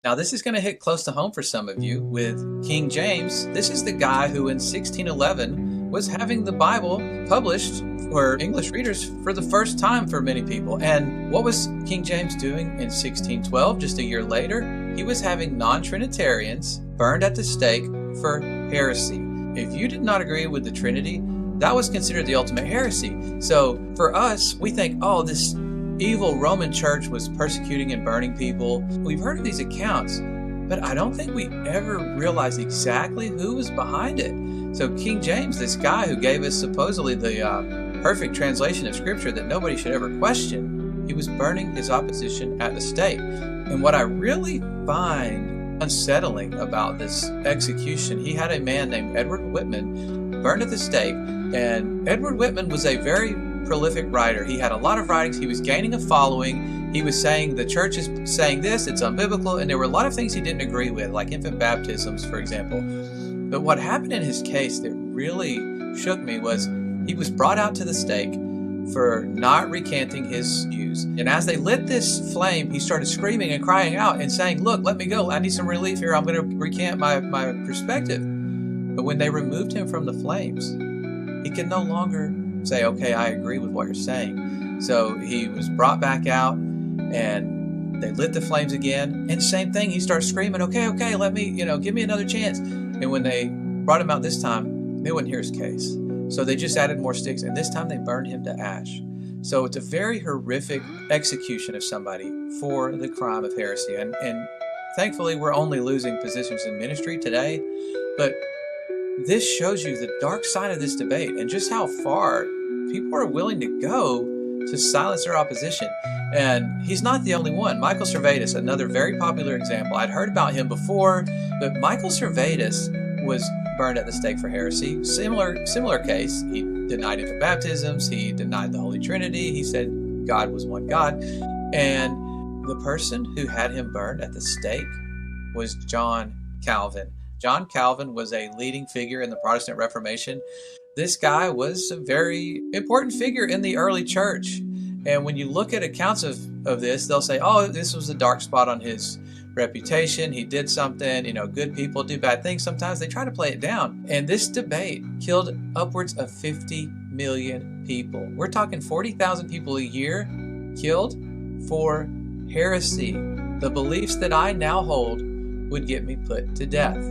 Now, this is going to hit close to home for some of you with King James. This is the guy who in 1611 was having the Bible published for English readers for the first time for many people. And what was King James doing in 1612, just a year later? He was having non-Trinitarians burned at the stake for heresy. If you did not agree with the Trinity, that was considered the ultimate heresy. So for us, we think, oh, this evil Roman church was persecuting and burning people. We've heard of these accounts, but I don't think we ever realized exactly who was behind it. So King James, this guy who gave us supposedly the perfect translation of Scripture that nobody should ever question, he was burning his opposition at the stake. And what I really find unsettling about this execution, he had a man named Edward Whitman burned at the stake, and Edward Whitman was a very prolific writer. He had a lot of writings. He was gaining a following. He was saying the church is saying this, it's unbiblical, and there were a lot of things he didn't agree with, like infant baptisms, for example. But what happened in his case that really shook me was he was brought out to the stake for not recanting his views. And as they lit this flame, he started screaming and crying out and saying, "Look, let me go. I need some relief here. I'm going to recant my perspective." But when they removed him from the flames, he could no longer say, "Okay, I agree with what you're saying." So he was brought back out and they lit the flames again. And same thing, he starts screaming, okay, let me, give me another chance. And when they brought him out this time, they wouldn't hear his case. So they just added more sticks, and this time they burned him to ash. So it's a very horrific execution of somebody for the crime of heresy. And thankfully, we're only losing positions in ministry today. But this shows you the dark side of this debate and just how far people are willing to go to silence their opposition. And he's not the only one. Michael Servetus, another very popular example. I'd heard about him before, but Michael Servetus was burned at the stake for heresy. Similar case. He denied infant baptisms. He denied the Holy Trinity. He said God was one God. And the person who had him burned at the stake was John Calvin. John Calvin was a leading figure in the Protestant Reformation. This guy was a very important figure in the early church. And when you look at accounts of this, they'll say, oh, this was a dark spot on his reputation. He did something, good people do bad things. Sometimes they try to play it down. And this debate killed upwards of 50 million people. We're talking 40,000 people a year killed for heresy. The beliefs that I now hold would get me put to death.